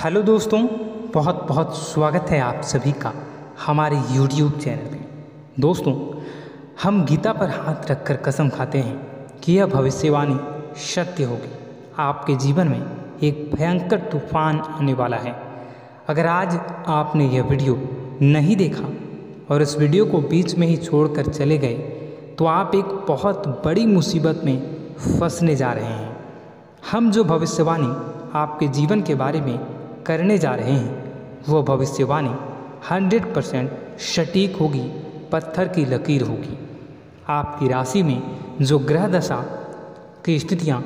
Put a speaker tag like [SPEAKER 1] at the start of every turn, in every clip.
[SPEAKER 1] Hello दोस्तों, बहुत बहुत स्वागत है आप सभी का हमारे YouTube चैनल पे। दोस्तों, हम गीता पर हाथ रखकर कसम खाते हैं कि यह भविष्यवाणी सत्य होगी। आपके जीवन में एक भयंकर तूफान आने वाला है। अगर आज आपने यह वीडियो नहीं देखा और इस वीडियो को बीच में ही छोड़कर चले गए तो आप एक बहुत बड़ी मुसीबत में फंसने जा रहे हैं। हम जो भविष्यवाणी आपके जीवन के बारे में करने जा रहे हैं वो भविष्यवाणी 100% सटीक होगी, पत्थर की लकीर होगी। आपकी राशि में जो ग्रह दशा की स्थितियाँ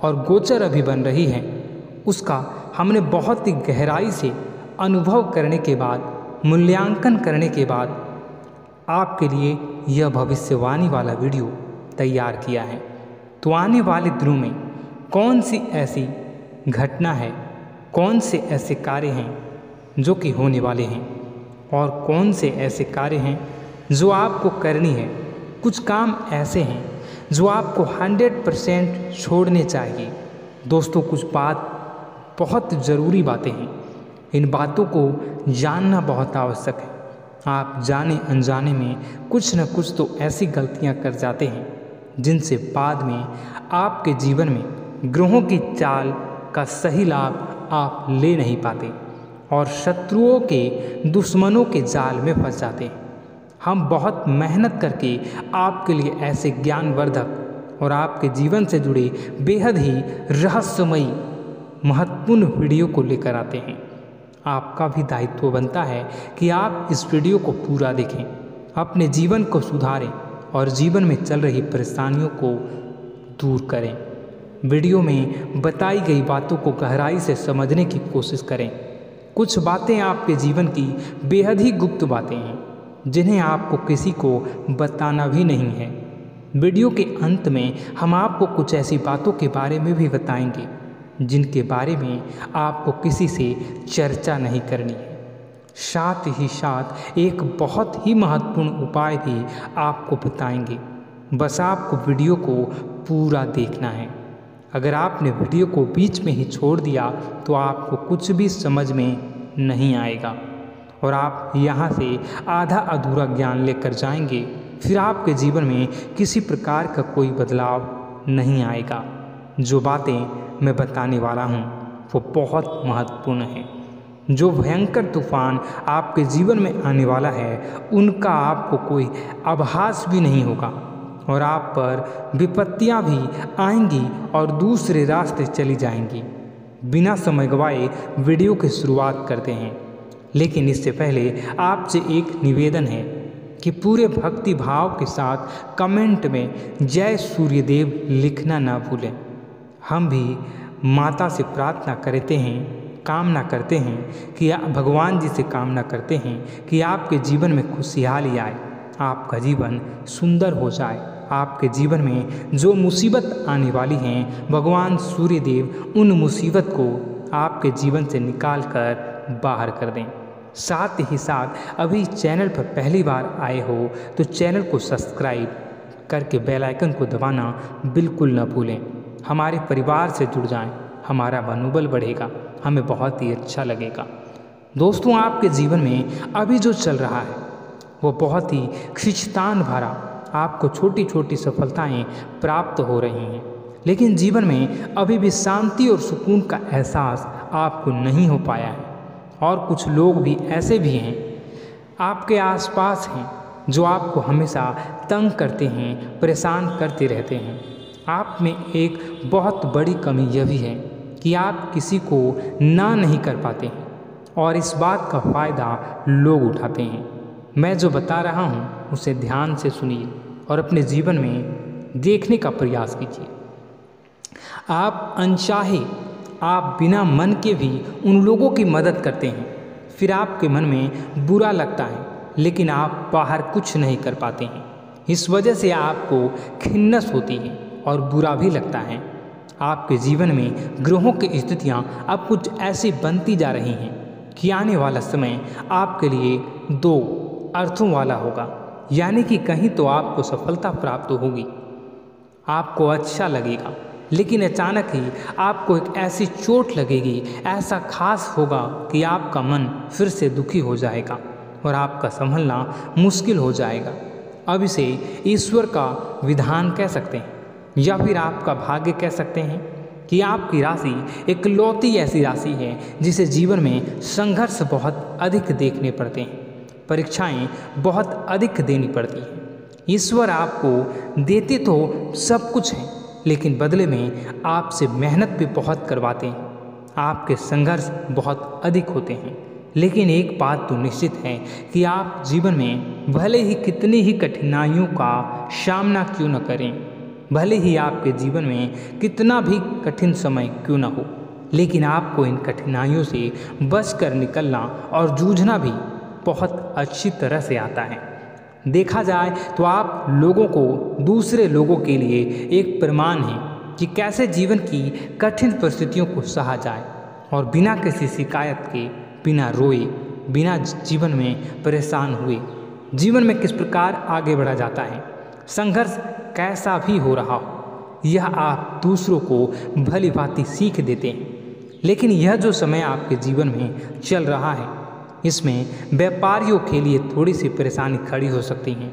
[SPEAKER 1] और गोचर अभी बन रही हैं उसका हमने बहुत ही गहराई से अनुभव करने के बाद, मूल्यांकन करने के बाद आपके लिए यह भविष्यवाणी वाला वीडियो तैयार किया है। तो आने वाले दिनों में कौन सी ऐसी घटना है, कौन से ऐसे कार्य हैं जो कि होने वाले हैं और कौन से ऐसे कार्य हैं जो आपको करनी है। कुछ काम ऐसे हैं जो आपको 100% छोड़ने चाहिए। दोस्तों, कुछ बात बहुत ज़रूरी बातें हैं। इन बातों को जानना बहुत आवश्यक है। आप जाने अनजाने में कुछ न कुछ तो ऐसी गलतियां कर जाते हैं जिनसे बाद में आपके जीवन में ग्रहों की चाल का सही लाभ आप ले नहीं पाते और शत्रुओं के, दुश्मनों के जाल में फंस जाते हैं। हम बहुत मेहनत करके आपके लिए ऐसे ज्ञानवर्धक और आपके जीवन से जुड़े बेहद ही रहस्यमयी महत्वपूर्ण वीडियो को लेकर आते हैं। आपका भी दायित्व बनता है कि आप इस वीडियो को पूरा देखें, अपने जीवन को सुधारें और जीवन में चल रही परेशानियों को दूर करें। वीडियो में बताई गई बातों को गहराई से समझने की कोशिश करें। कुछ बातें आपके जीवन की बेहद ही गुप्त बातें हैं जिन्हें आपको किसी को बताना भी नहीं है। वीडियो के अंत में हम आपको कुछ ऐसी बातों के बारे में भी बताएंगे जिनके बारे में आपको किसी से चर्चा नहीं करनी है। साथ ही साथ एक बहुत ही महत्वपूर्ण उपाय भी आपको बताएंगे। बस आपको वीडियो को पूरा देखना है। अगर आपने वीडियो को बीच में ही छोड़ दिया तो आपको कुछ भी समझ में नहीं आएगा और आप यहाँ से आधा अधूरा ज्ञान लेकर जाएंगे। फिर आपके जीवन में किसी प्रकार का कोई बदलाव नहीं आएगा। जो बातें मैं बताने वाला हूँ वो बहुत महत्वपूर्ण है। जो भयंकर तूफान आपके जीवन में आने वाला है उनका आपको कोई आभास भी नहीं होगा और आप पर विपत्तियां भी आएंगी और दूसरे रास्ते चली जाएंगी। बिना समय गवाए वीडियो की शुरुआत करते हैं, लेकिन इससे पहले आपसे एक निवेदन है कि पूरे भक्ति भाव के साथ कमेंट में जय सूर्यदेव लिखना ना भूलें। हम भी माता से प्रार्थना करते हैं, कामना करते हैं कि भगवान जी से कामना करते हैं कि आपके जीवन में खुशहाली आए, आपका जीवन सुंदर हो जाए। आपके जीवन में जो मुसीबत आने वाली हैं भगवान सूर्यदेव उन मुसीबत को आपके जीवन से निकाल कर बाहर कर दें। साथ ही साथ अभी चैनल पर पहली बार आए हो तो चैनल को सब्सक्राइब करके बेल आइकन को दबाना बिल्कुल न भूलें। हमारे परिवार से जुड़ जाएं, हमारा मनोबल बढ़ेगा, हमें बहुत ही अच्छा लगेगा। दोस्तों, आपके जीवन में अभी जो चल रहा है वो बहुत ही खींचतान भरा, आपको छोटी छोटी सफलताएं प्राप्त हो रही हैं, लेकिन जीवन में अभी भी शांति और सुकून का एहसास आपको नहीं हो पाया है। और कुछ लोग भी ऐसे भी हैं आपके आसपास हैं जो आपको हमेशा तंग करते हैं, परेशान करते रहते हैं। आप में एक बहुत बड़ी कमी यह भी है कि आप किसी को ना नहीं कर पाते हैं और इस बात का फ़ायदा लोग उठाते हैं। मैं जो बता रहा हूँ उसे ध्यान से सुनिए और अपने जीवन में देखने का प्रयास कीजिए। आप अनचाहे, आप बिना मन के भी उन लोगों की मदद करते हैं, फिर आपके मन में बुरा लगता है लेकिन आप बाहर कुछ नहीं कर पाते हैं। इस वजह से आपको खिन्नस होती है और बुरा भी लगता है। आपके जीवन में ग्रहों की स्थितियाँ अब कुछ ऐसी बनती जा रही हैं कि आने वाला समय आपके लिए दो अर्थों वाला होगा। यानी कि कहीं तो आपको सफलता प्राप्त होगी, आपको अच्छा लगेगा, लेकिन अचानक ही आपको एक ऐसी चोट लगेगी, ऐसा खास होगा कि आपका मन फिर से दुखी हो जाएगा और आपका संभलना मुश्किल हो जाएगा। अब इसे ईश्वर का विधान कह सकते हैं या फिर आपका भाग्य कह सकते हैं कि आपकी राशि एक लौती ऐसी राशि है जिसे जीवन में संघर्ष बहुत अधिक देखने पड़ते हैं, परीक्षाएं बहुत अधिक देनी पड़ती हैं। ईश्वर आपको देते तो सब कुछ है, लेकिन बदले में आपसे मेहनत भी बहुत करवाते हैं। आपके संघर्ष बहुत अधिक होते हैं, लेकिन एक बात तो निश्चित है कि आप जीवन में भले ही कितनी ही कठिनाइयों का सामना क्यों न करें, भले ही आपके जीवन में कितना भी कठिन समय क्यों न हो, लेकिन आपको इन कठिनाइयों से बचकर निकलना और जूझना भी बहुत अच्छी तरह से आता है। देखा जाए तो आप लोगों को दूसरे लोगों के लिए एक प्रमाण है कि कैसे जीवन की कठिन परिस्थितियों को सहा जाए और बिना किसी शिकायत के, बिना रोए, बिना जीवन में परेशान हुए जीवन में किस प्रकार आगे बढ़ा जाता है। संघर्ष कैसा भी हो रहा हो, यह आप दूसरों को भली भांति सीख देते हैं। लेकिन यह जो समय आपके जीवन में चल रहा है, इसमें व्यापारियों के लिए थोड़ी सी परेशानी खड़ी हो सकती है,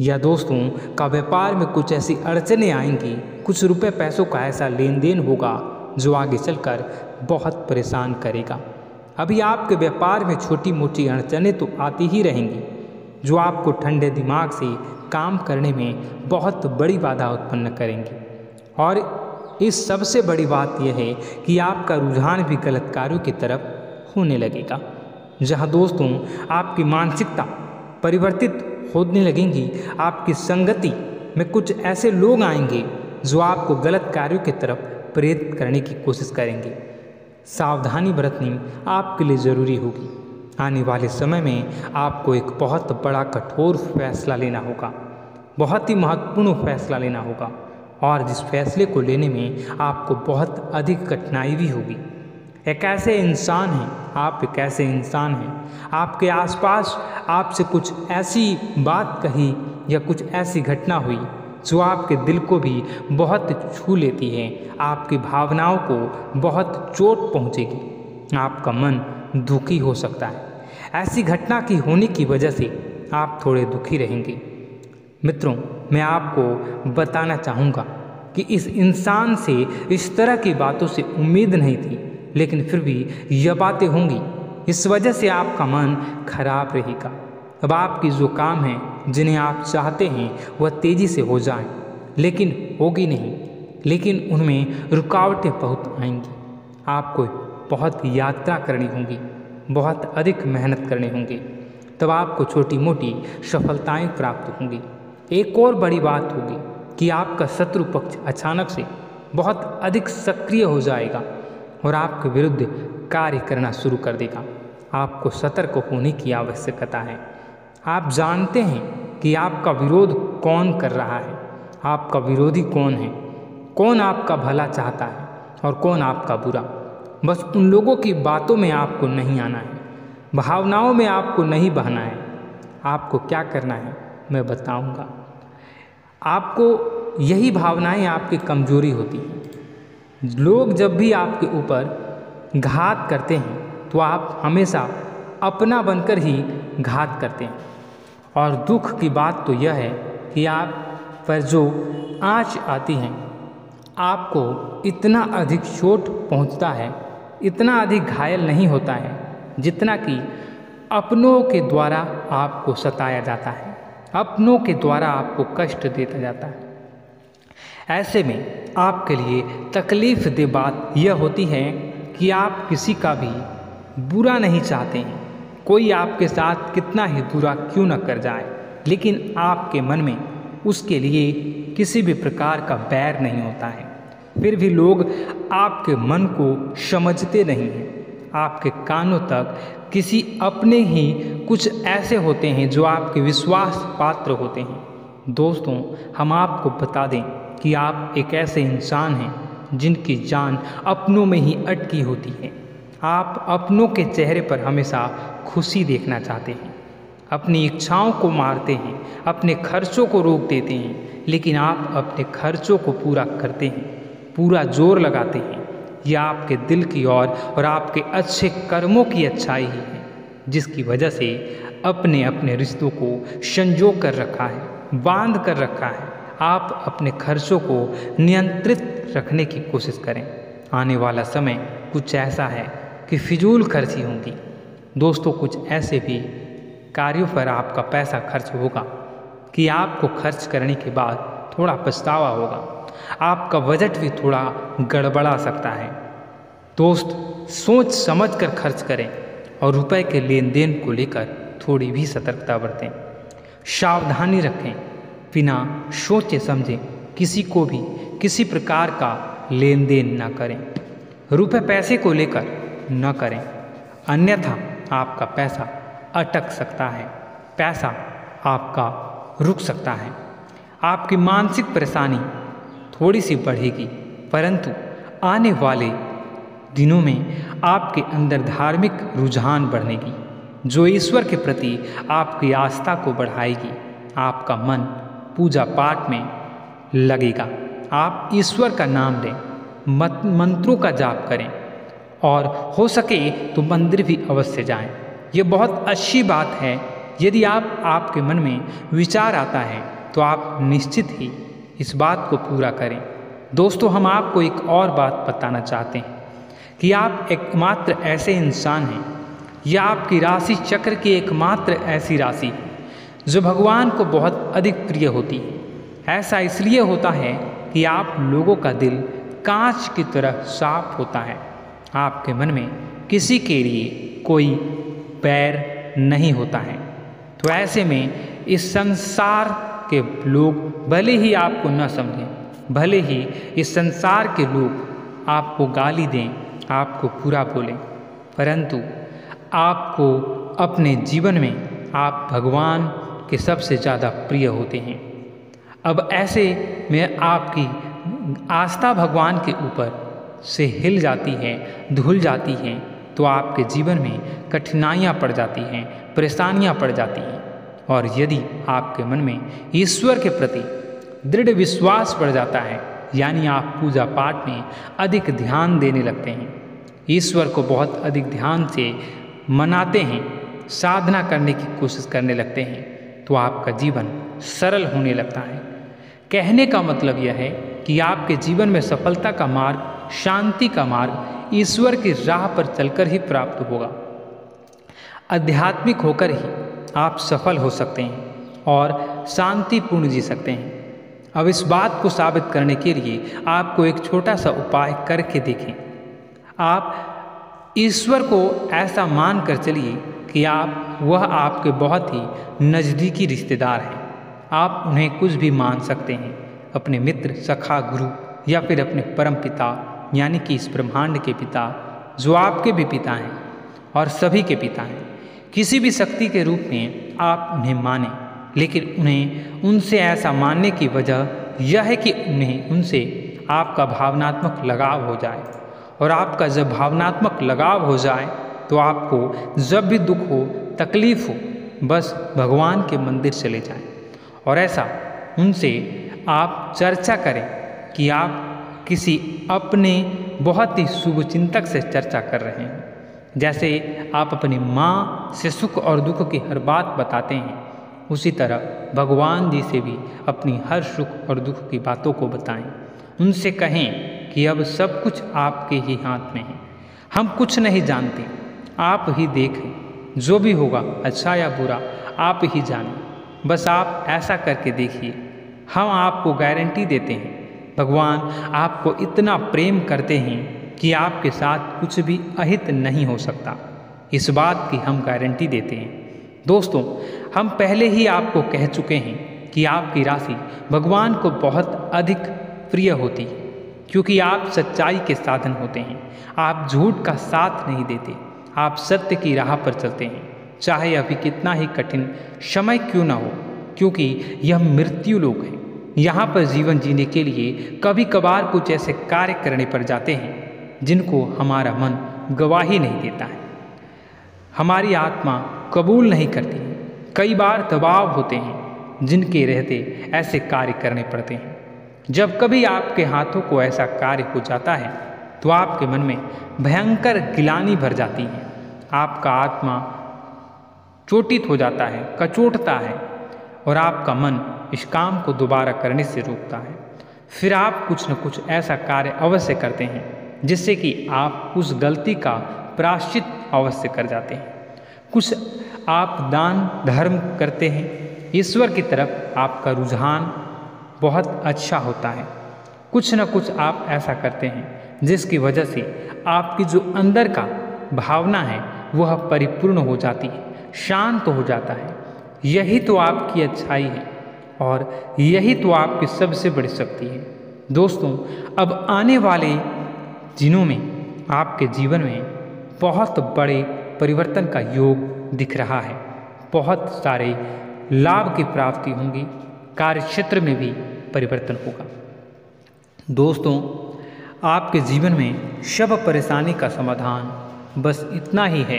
[SPEAKER 1] या दोस्तों का व्यापार में कुछ ऐसी अड़चनें आएंगी, कुछ रुपए पैसों का ऐसा लेन देन होगा जो आगे चलकर बहुत परेशान करेगा। अभी आपके व्यापार में छोटी मोटी अड़चनें तो आती ही रहेंगी, जो आपको ठंडे दिमाग से काम करने में बहुत बड़ी बाधा उत्पन्न करेंगी। और इस सबसे बड़ी बात यह है कि आपका रुझान भी गलत कार्यों की तरफ होने लगेगा, जहां दोस्तों आपकी मानसिकता परिवर्तित होने लगेंगी। आपकी संगति में कुछ ऐसे लोग आएंगे जो आपको गलत कार्यों की तरफ प्रेरित करने की कोशिश करेंगे। सावधानी बरतनी आपके लिए ज़रूरी होगी। आने वाले समय में आपको एक बहुत बड़ा कठोर फैसला लेना होगा, बहुत ही महत्वपूर्ण फैसला लेना होगा, और जिस फैसले को लेने में आपको बहुत अधिक कठिनाई भी होगी। एक ऐसे इंसान हैं, आप एक ऐसे इंसान हैं, आपके आसपास आपसे कुछ ऐसी बात कही या कुछ ऐसी घटना हुई जो आपके दिल को भी बहुत छू लेती है, आपकी भावनाओं को बहुत चोट पहुंचेगी, आपका मन दुखी हो सकता है। ऐसी घटना की होने की वजह से आप थोड़े दुखी रहेंगे। मित्रों, मैं आपको बताना चाहूँगा कि इस इंसान से इस तरह की बातों से उम्मीद नहीं थी, लेकिन फिर भी यह बातें होंगी। इस वजह से आपका मन खराब रहेगा। अब आपकी जो काम है, जिन्हें आप चाहते हैं वह तेज़ी से हो जाए, लेकिन होगी नहीं, लेकिन उनमें रुकावटें बहुत आएंगी। आपको बहुत यात्रा करनी होगी, बहुत अधिक मेहनत करनी होंगी, तब आपको छोटी मोटी सफलताएं प्राप्त होंगी। एक और बड़ी बात होगी कि आपका शत्रु पक्ष अचानक से बहुत अधिक सक्रिय हो जाएगा और आपके विरुद्ध कार्य करना शुरू कर देगा। आपको सतर्क होने की आवश्यकता है। आप जानते हैं कि आपका विरोध कौन कर रहा है, आपका विरोधी कौन है, कौन आपका भला चाहता है और कौन आपका बुरा। बस उन लोगों की बातों में आपको नहीं आना है, भावनाओं में आपको नहीं बहना है। आपको क्या करना है मैं बताऊंगा। आपको यही भावनाएं आपकी कमजोरी होती हैं। लोग जब भी आपके ऊपर घात करते हैं तो आप हमेशा अपना बनकर ही घात करते हैं। और दुख की बात तो यह है कि आप पर जो आँच आती है, आपको इतना अधिक चोट पहुंचता है, इतना अधिक घायल नहीं होता है जितना कि अपनों के द्वारा आपको सताया जाता है, अपनों के द्वारा आपको कष्ट देता जाता है। ऐसे में आपके लिए तकलीफ दे बात यह होती है कि आप किसी का भी बुरा नहीं चाहते हैं। कोई आपके साथ कितना ही बुरा क्यों न कर जाए, लेकिन आपके मन में उसके लिए किसी भी प्रकार का बैर नहीं होता है। फिर भी लोग आपके मन को समझते नहीं हैं। आपके कानों तक किसी अपने ही कुछ ऐसे होते हैं जो आपके विश्वास पात्र होते हैं। दोस्तों, हम आपको बता दें कि आप एक ऐसे इंसान हैं जिनकी जान अपनों में ही अटकी होती है। आप अपनों के चेहरे पर हमेशा खुशी देखना चाहते हैं, अपनी इच्छाओं को मारते हैं, अपने खर्चों को रोक देते हैं, लेकिन आप अपने खर्चों को पूरा करते हैं, पूरा जोर लगाते हैं, यह आपके दिल की और आपके अच्छे कर्मों की अच्छाई ही है, जिसकी वजह से अपने अपने रिश्तों को संजो कर रखा है, बांध कर रखा है। आप अपने खर्चों को नियंत्रित रखने की कोशिश करें। आने वाला समय कुछ ऐसा है कि फिजूल खर्ची होंगी। दोस्तों, कुछ ऐसे भी कार्यों पर आपका पैसा खर्च होगा कि आपको खर्च करने के बाद थोड़ा पछतावा होगा। आपका बजट भी थोड़ा गड़बड़ा सकता है। दोस्त, सोच समझ कर खर्च करें और रुपए के लेन देन को लेकर थोड़ी भी सतर्कता बरतें। सावधानी रखें, बिना सोचे समझे किसी को भी किसी प्रकार का लेन देन न करें। रुपए पैसे को लेकर न करें, अन्यथा आपका पैसा अटक सकता है, पैसा आपका रुक सकता है। आपकी मानसिक परेशानी थोड़ी सी बढ़ेगी, परंतु आने वाले दिनों में आपके अंदर धार्मिक रुझान बढ़ेगी, जो ईश्वर के प्रति आपकी आस्था को बढ़ाएगी। आपका मन पूजा पाठ में लगेगा। आप ईश्वर का नाम लें, मंत्रों का जाप करें और हो सके तो मंदिर भी अवश्य जाएं। ये बहुत अच्छी बात है। यदि आपके मन में विचार आता है तो आप निश्चित ही इस बात को पूरा करें। दोस्तों, हम आपको एक और बात बताना चाहते हैं कि आप एकमात्र ऐसे इंसान हैं, यह आपकी राशि चक्र की एकमात्र ऐसी राशि है जो भगवान को बहुत अधिक प्रिय होती है। ऐसा इसलिए होता है कि आप लोगों का दिल कांच की तरह साफ होता है। आपके मन में किसी के लिए कोई बैर नहीं होता है। तो ऐसे में इस संसार के लोग भले ही आपको न समझें, भले ही इस संसार के लोग आपको गाली दें, आपको बुरा बोलें, परंतु आपको अपने जीवन में आप भगवान के सबसे ज़्यादा प्रिय होते हैं। अब ऐसे में आपकी आस्था भगवान के ऊपर से हिल जाती है, धुल जाती है, तो आपके जीवन में कठिनाइयाँ पड़ जाती हैं, परेशानियाँ पड़ जाती हैं। और यदि आपके मन में ईश्वर के प्रति दृढ़ विश्वास बढ़ जाता है, यानी आप पूजा पाठ में अधिक ध्यान देने लगते हैं, ईश्वर को बहुत अधिक ध्यान से मनाते हैं, साधना करने की कोशिश करने लगते हैं, तो आपका जीवन सरल होने लगता है। कहने का मतलब यह है कि आपके जीवन में सफलता का मार्ग, शांति का मार्ग ईश्वर की राह पर चलकर ही प्राप्त होगा। आध्यात्मिक होकर ही आप सफल हो सकते हैं और शांतिपूर्ण जी सकते हैं। अब इस बात को साबित करने के लिए आपको एक छोटा सा उपाय करके देखें। आप ईश्वर को ऐसा मान कर चलिए कि वह आपके बहुत ही नज़दीकी रिश्तेदार हैं। आप उन्हें कुछ भी मान सकते हैं, अपने मित्र, सखा, गुरु या फिर अपने परम पिता, यानी कि इस ब्रह्मांड के पिता, जो आपके भी पिता हैं और सभी के पिता हैं। किसी भी शक्ति के रूप में आप उन्हें मानें, लेकिन उन्हें उनसे ऐसा मानने की वजह यह है कि उनसे आपका भावनात्मक लगाव हो जाए। और आपका जब भावनात्मक लगाव हो जाए तो आपको जब भी दुख हो, तकलीफ हो, बस भगवान के मंदिर चले जाएं और ऐसा उनसे आप चर्चा करें कि आप किसी अपने बहुत ही शुभचिंतक से चर्चा कर रहे हैं। जैसे आप अपनी माँ से सुख और दुख की हर बात बताते हैं, उसी तरह भगवान जी से भी अपनी हर सुख और दुख की बातों को बताएं। उनसे कहें कि अब सब कुछ आपके ही हाथ में है, हम कुछ नहीं जानते, आप ही देखें, जो भी होगा अच्छा या बुरा आप ही जानें। बस आप ऐसा करके देखिए, हम आपको गारंटी देते हैं भगवान आपको इतना प्रेम करते हैं कि आपके साथ कुछ भी अहित नहीं हो सकता। इस बात की हम गारंटी देते हैं। दोस्तों, हम पहले ही आपको कह चुके हैं कि आपकी राशि भगवान को बहुत अधिक प्रिय होती है, क्योंकि आप सच्चाई के साधन होते हैं। आप झूठ का साथ नहीं देते, आप सत्य की राह पर चलते हैं, चाहे अभी कितना ही कठिन समय क्यों ना हो, क्योंकि यह मृत्यु लोक है। यहाँ पर जीवन जीने के लिए कभी कभार कुछ ऐसे कार्य करने पड़ जाते हैं जिनको हमारा मन गवाही नहीं देता है, हमारी आत्मा कबूल नहीं करती है। कई बार दबाव होते हैं जिनके रहते ऐसे कार्य करने पड़ते हैं। जब कभी आपके हाथों को ऐसा कार्य हो जाता है तो आपके मन में भयंकर गिलानी भर जाती है। आपका आत्मा चोटित हो जाता है, कचोटता है और आपका मन इस काम को दोबारा करने से रोकता है। फिर आप कुछ न कुछ ऐसा कार्य अवश्य करते हैं जिससे कि आप उस गलती का प्रायश्चित अवश्य कर जाते हैं। कुछ आप दान धर्म करते हैं, ईश्वर की तरफ आपका रुझान बहुत अच्छा होता है। कुछ न कुछ आप ऐसा करते हैं जिसकी वजह से आपकी जो अंदर का भावना है वह परिपूर्ण हो जाती है, शांत हो जाता है। यही तो आपकी अच्छाई है और यही तो आपकी सबसे बड़ी शक्ति है। दोस्तों, अब आने वाले दिनों में आपके जीवन में बहुत बड़े परिवर्तन का योग दिख रहा है। बहुत सारे लाभ की प्राप्ति होंगी, कार्य क्षेत्र में भी परिवर्तन होगा। दोस्तों, आपके जीवन में सब परेशानी का समाधान बस इतना ही है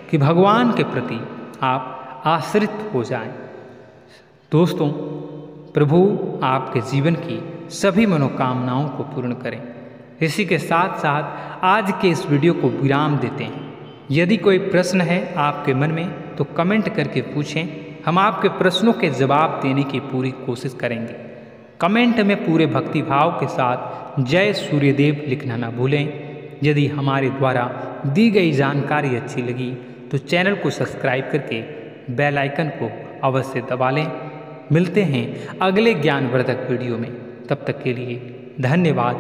[SPEAKER 1] कि भगवान के प्रति आप आश्रित हो जाएं। दोस्तों, प्रभु आपके जीवन की सभी मनोकामनाओं को पूर्ण करें। इसी के साथ साथ आज के इस वीडियो को विराम देते हैं। यदि कोई प्रश्न है आपके मन में तो कमेंट करके पूछें, हम आपके प्रश्नों के जवाब देने की पूरी कोशिश करेंगे। कमेंट में पूरे भक्तिभाव के साथ जय सूर्यदेव लिखना ना भूलें। यदि हमारे द्वारा दी गई जानकारी अच्छी लगी तो चैनल को सब्सक्राइब करके बेल आइकन को अवश्य दबा लें। मिलते हैं अगले ज्ञानवर्धक वीडियो में। तब तक के लिए धन्यवाद।